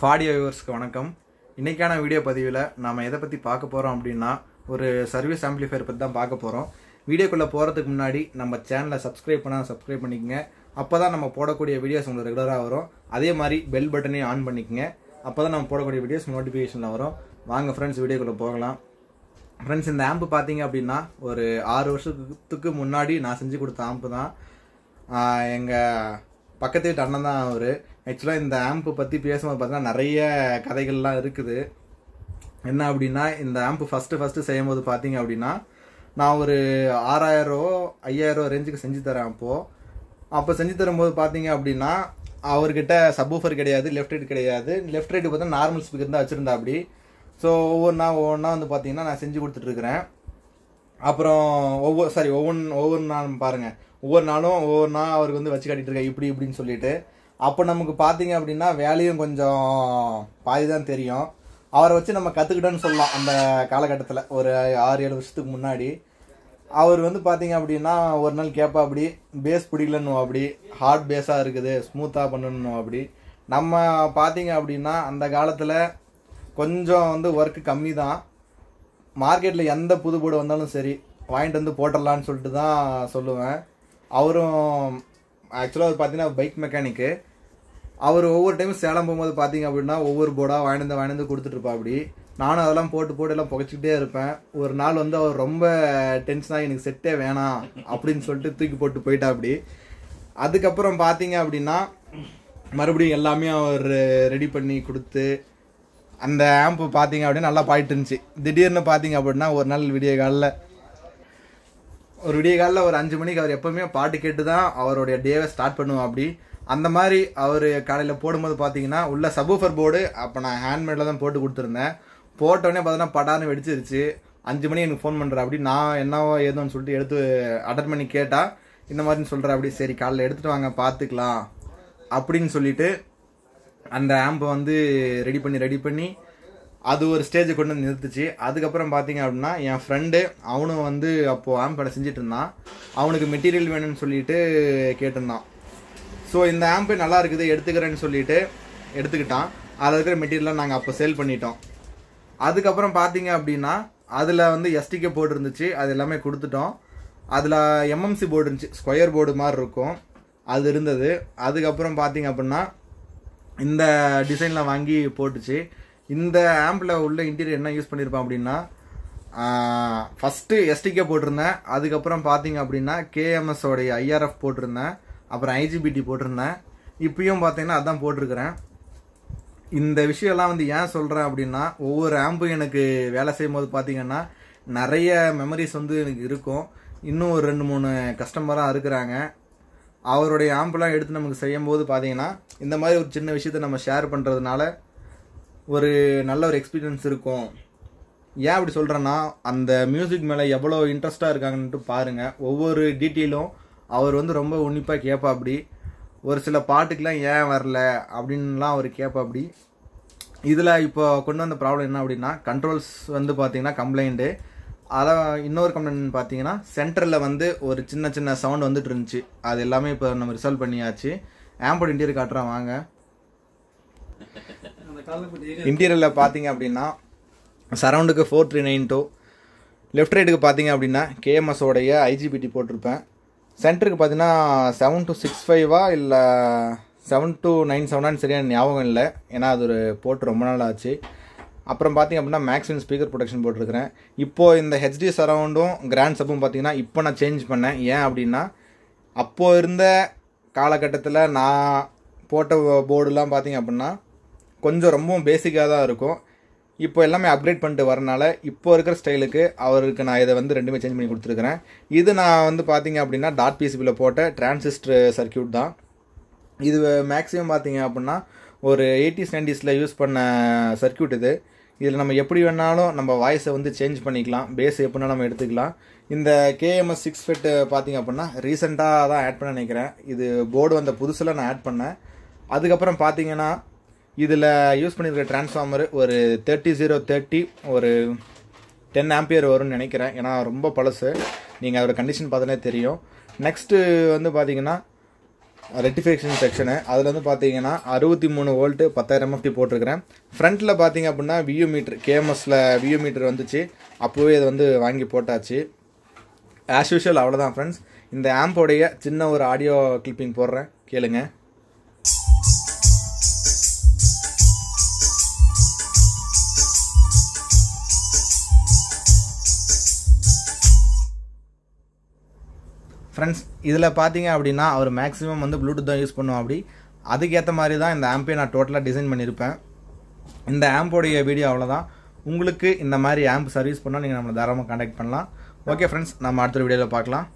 ஃபாடியோ வியூவர்ஸ்க்கு வணக்கம். இன்றைக்கான வீடியோ பதிவில் நாம் எதை பற்றி பார்க்க போகிறோம் அப்படின்னா ஒரு சர்வீஸ் ஆம்பிளிஃபையர் பற்றி தான் பார்க்க போகிறோம். வீடியோக்குள்ளே போகிறதுக்கு முன்னாடி நம்ம சேனலை சப்ஸ்கிரைப் பண்ணிக்கங்க. அப்போ தான் நம்ம போடக்கூடிய வீடியோஸ் உங்களுக்கு ரெகுலராக வரும். அதே மாதிரி பெல் பட்டனையும் ஆன் பண்ணிக்கங்க. அப்போ தான் நம்ம போடக்கூடிய வீடியோஸ் நோட்டிஃபிகேஷனில் வரும். வாங்க ஃப்ரெண்ட்ஸ், வீடியோக்குள்ளே போகலாம். ஃப்ரெண்ட்ஸ், இந்த ஆம்பு பார்த்தீங்க அப்படின்னா ஒரு 6 வருஷத்துக்கு முன்னாடி நான் செஞ்சு கொடுத்த ஆம்பு தான். எங்கள் பக்கத்து வீட்டு அண்ணன் தான் அவர். ஆக்சுவலாக இந்த ஆம்பு பற்றி பேசும்போது பார்த்தீங்கன்னா நிறைய கதைகள்லாம் இருக்குது. என்ன அப்படின்னா, இந்த ஆம்பு ஃபஸ்ட்டு செய்யும்போது பார்த்தீங்க அப்படின்னா நான் ஒரு 6000-5000 ரேஞ்சுக்கு செஞ்சு தரேன். அப்போ செஞ்சு தரும்போது பார்த்தீங்க அப்படின்னா அவர்கிட்ட சப்வூஃபர் கிடையாது, லெஃப்ட் ரைட் கிடையாது. லெஃப்ட் ரைட்டு பார்த்தா நார்மல் ஸ்பீக்கர் தான் வச்சுருந்தா அப்படி. ஸோ ஒவ்வொன்றா வந்து பார்த்தீங்கன்னா நான் செஞ்சு கொடுத்துட்ருக்குறேன். அப்புறம் ஒவ்வொரு நாளும் பாருங்கள், ஒவ்வொரு நாளும் அவருக்கு வந்து வச்சு காட்டிகிட்டு இருக்கேன் இப்படி இப்படின்னு சொல்லிட்டு. அப்போ நமக்கு பார்த்தீங்க அப்படின்னா வேலையும் கொஞ்சம் பாதி தான் தெரியும். அவரை வச்சு நம்ம கற்றுக்கிட்டோன்னு சொல்லலாம். அந்த காலகட்டத்தில் ஒரு 6-7 வருஷத்துக்கு முன்னாடி அவர் வந்து பார்த்தீங்க அப்படின்னா ஒரு நாள் கேட்பா அப்படி பேஸ் பிடிக்கலன்னு அப்படி ஹார்ட் பேஸாக இருக்குது, ஸ்மூத்தாக பண்ணணும் அப்படி. நம்ம பார்த்தீங்க அப்படின்னா அந்த காலத்தில் கொஞ்சம் வந்து ஒர்க்கு கம்மி தான். மார்க்கெட்டில் எந்த புது போர்டு வந்தாலும் சரி வாங்கிட்டு வந்து போட்டுடலான்னு சொல்லிட்டு தான் சொல்லுவேன். அவரும் ஆக்சுவலாக அவர் பார்த்தீங்கன்னா பைக் மெக்கானிக்கு. அவர் ஒவ்வொரு டைமும் சேலம் போகும்போது பார்த்தீங்க அப்படின்னா ஒவ்வொரு போர்டாக வாங்கிட்டு வந்து கொடுத்துட்ருப்பா அப்படி. நானும் அதெல்லாம் போட்டு எல்லாம் புகைச்சிக்கிட்டே இருப்பேன். ஒரு நாள் வந்து அவர் ரொம்ப டென்ஷனாக எனக்கு செட்டே வேணாம் அப்படின்னு சொல்லிட்டு தூக்கி போட்டு போயிட்டா அப்படி. அதுக்கப்புறம் பார்த்தீங்க அப்படின்னா மறுபடியும் எல்லாமே அவர் ரெடி பண்ணி கொடுத்து அந்த ஆம்பு பார்த்தீங்க அப்படின்னா நல்லா பாயிட்டு இருந்துச்சு. திடீர்னு பார்த்தீங்க அப்படின்னா ஒரு நாள் விடிய காலில் ஒரு 5 மணிக்கு அவர் எப்போவுமே பாட்டு கேட்டு தான் அவருடைய டேவை ஸ்டார்ட் பண்ணுவோம் அப்படி. அந்த மாதிரி அவர் காலையில் போடும்போது பார்த்தீங்கன்னா உள்ள சப்வூஃபர் போர்டு அப்போ நான் ஹேண்ட்மேடில் தான் போட்டு கொடுத்துருந்தேன். போட்டோடனே பார்த்தீங்கன்னா படான்னு வெடிச்சிருச்சு. 5 மணி எனக்கு ஃபோன் பண்ணுறேன் அப்படி. நான் என்னவோ ஏதோன்னு சொல்லிட்டு எடுத்து அட்டன் பண்ணி கேட்டால் இந்த மாதிரின்னு சொல்கிறேன் அப்படி. சரி, காலையில் எடுத்துகிட்டு வாங்க பார்த்துக்கலாம் அப்படின்னு சொல்லிட்டு அந்த ஆம்பை வந்து ரெடி பண்ணி அது ஒரு ஸ்டேஜை கொண்டு வந்து நிறுத்துச்சு. அதுக்கப்புறம் பார்த்தீங்க அப்படின்னா என் ஃப்ரெண்டு அவனும் வந்து அப்போது ஆம்ப் கடை செஞ்சுட்டு இருந்தான். அவனுக்கு மெட்டீரியல் வேணும்னு சொல்லிட்டு கேட்டிருந்தான். ஸோ இந்த ஆம்பு நல்லா இருக்குது எடுத்துக்கிறேன்னு சொல்லிட்டு எடுத்துக்கிட்டான். அதில் இருக்கிற மெட்டீரியலாக நாங்கள் அப்போ சேல் பண்ணிட்டோம். அதுக்கப்புறம் பார்த்தீங்க அப்படின்னா அதில் வந்து எஸ்டிகே போர்டு இருந்துச்சு, அது எல்லாமே கொடுத்துட்டோம். அதில் எம்எம்சி போர்டு இருந்துச்சு, ஸ்கொயர் போர்டு மாதிரி இருக்கும், அது இருந்தது. அதுக்கப்புறம் பார்த்தீங்க அப்படின்னா இந்த டிசைனில் வாங்கி போட்டுச்சு. இந்த ஆம்பில் உள்ள இன்டீரியர் என்ன யூஸ் பண்ணியிருப்பேன் அப்படின்னா ஃபஸ்ட்டு எஸ்டிகே போட்டிருந்தேன். அதுக்கப்புறம் பார்த்தீங்க அப்படின்னா கேஎம்எஸோடைய ஐஆர்எஃப் போட்டிருந்தேன், அப்புறம் ஐஜிபிடி போட்டிருந்தேன். இப்பயும் பார்த்தீங்கன்னா அதான் போட்டிருக்கிறேன். இந்த விஷயம்லாம் வந்து ஏன் சொல்கிறேன் அப்படின்னா ஒவ்வொரு ஆம்பும் எனக்கு வேலை செய்யும் போது பார்த்தீங்கன்னா நிறைய மெமரிஸ் வந்து எனக்கு இருக்கும். இன்னும் ஒரு 2-3 கஸ்டமராக இருக்கிறாங்க. அவருடைய ஆம்பெலாம் எடுத்து நமக்கு செய்யும்போது பார்த்தீங்கன்னா இந்த மாதிரி ஒரு சின்ன விஷயத்த நம்ம ஷேர் பண்ணுறதுனால ஒரு நல்ல ஒரு எக்ஸ்பீரியன்ஸ் இருக்கும். ஏன் அப்படி சொல்கிறேன்னா அந்த மியூசிக் மேலே எவ்வளோ இன்ட்ரெஸ்டாக இருக்காங்கன்ட்டு பாருங்கள். ஒவ்வொரு டீட்டெயிலும் அவர் வந்து ரொம்ப உன்னிப்பாக கேட்பா அப்படி. ஒரு சில பாட்டுக்கெலாம் ஏன் வரல அப்படின்லாம் அவர் கேட்பா அப்படி. இதில் இப்போ கொண்டு வந்த ப்ராப்ளம் என்ன அப்படின்னா கண்ட்ரோல்ஸ் வந்து பார்த்தீங்கன்னா கம்ப்ளைண்ட்டு. அதை இன்னொரு கம்ப்ளைண்ட் பார்த்தீங்கன்னா சென்டரில் வந்து ஒரு சின்ன சவுண்ட் வந்துட்டு இருந்துச்சு. அது எல்லாமே இப்போ நம்ம ரிசால்வ் பண்ணியாச்சு. ஆம்போட இன்டீரியர் காட்டுறேன் வாங்க. இன்டீரியரில் பார்த்தீங்க அப்படின்னா சரவுண்டுக்கு 4392, லெஃப்ட் ரைட்டுக்கு பார்த்தீங்க அப்படின்னா கேஎம்எஸோடைய ஐஜிபிடி போட்டிருப்பேன். சென்டருக்கு பார்த்தீங்கன்னா 7265 இல்லை 7297 சரியான ஞாபகம் இல்லை, ஏன்னா அது ஒரு போட்டு ரொம்ப நாள் ஆச்சு. அப்புறம் பார்த்தீங்க அப்படின்னா மேக்ஸிமம் ஸ்பீக்கர் ப்ரொடெக்ஷன் போட்டிருக்கிறேன். இப்போது இந்த ஹெச்டி சரவுண்டும் கிராண்ட் சப்பும் பார்த்தீங்கன்னா இப்போ நான் சேஞ்ச் பண்ணேன். ஏன் அப்படின்னா அப்போது இருந்த காலகட்டத்தில் நான் போட்ட போர்டுலாம் பார்த்தீங்க அப்படின்னா கொஞ்சம் ரொம்பவும் பேசிக்காக தான் இருக்கும். இப்போ எல்லாமே அப்கிரேட் பண்ணிட்டு வரனால இப்போ இருக்கிற ஸ்டைலுக்கு அவருக்கு நான் இதை வந்து ரெண்டுமே சேஞ்ச் பண்ணி கொடுத்துருக்குறேன். இது நான் வந்து பார்த்தீங்க அப்படின்னா டாட் பிசிபியில் போட்ட டிரான்சிஸ்டர் சர்க்கியூட் தான். இது மேக்ஸிமம் பார்த்தீங்க அப்படின்னா ஒரு 80s 90s யூஸ் பண்ண சர்க்கியூட் இது. இதில் நம்ம எப்படி வேணாலும் நம்ம வாய்ஸை வந்து சேஞ்ச் பண்ணிக்கலாம், பேஸ் எப்படினாலும் நம்ம எடுத்துக்கலாம். இந்த கேஎம்எஸ் 6 FET பார்த்தீங்க அப்படின்னா ரீசெண்டாக தான் ஆட் பண்ண நினைக்கிறேன். இது போர்டு வந்த புதுசில் நான் ஆட் பண்ணேன். அதுக்கப்புறம் பார்த்தீங்கன்னா இதில் யூஸ் பண்ணியிருக்கிற டிரான்ஸ்ஃபார்மர் ஒரு 30030 ஒரு 10 ஆம்பியர் வரும்னு நினைக்கிறேன், ஏன்னா ரொம்ப பழசு. நீங்கள் அதோட கண்டிஷன் பார்த்தாலே தெரியும். நெக்ஸ்ட்டு வந்து பார்த்தீங்கன்னா ரெக்டிஃபிகேஷன் செக்ஷனு. அதில் வந்து பார்த்தீங்கன்னா 63 வோல்ட்டு 10,000 MFT போட்டிருக்கிறேன். ஃப்ரண்ட்டில் பார்த்தீங்க அப்படின்னா வியூ மீட்ரு கேஎம்எஸில் வியூ மீட்ரு வந்துச்சு. அப்போவே இது வந்து வாங்கி போட்டாச்சு. ஆஸ் யூஷுவல் அவ்வளோதான் ஃப்ரெண்ட்ஸ். இந்த ஆம்போடைய சின்ன ஒரு ஆடியோ கிளிப்பிங் போடுறேன், கேளுங்க. ஃப்ரெண்ட்ஸ் இதில் பார்த்தீங்க அப்படின்னா அவர் மேக்ஸிமம் வந்து ப்ளூடூத் தான் யூஸ் பண்ணுவோம். அப்படி அதுக்கேற்ற மாதிரி தான் இந்த ஆம்பை நான் டோட்டலாக டிசைன் பண்ணியிருப்பேன். இந்த ஆம்போடைய வீடியோ அவ்வளோதான். உங்களுக்கு இந்த மாதிரி ஆம்ப் சர்வீஸ் பண்ணால் நீங்கள் நம்மளை தாராளமாக கான்டாக்ட் பண்ணலாம். ஓகே ஃப்ரெண்ட்ஸ், நம்ம அடுத்த வீடியோவில் பார்க்கலாம்.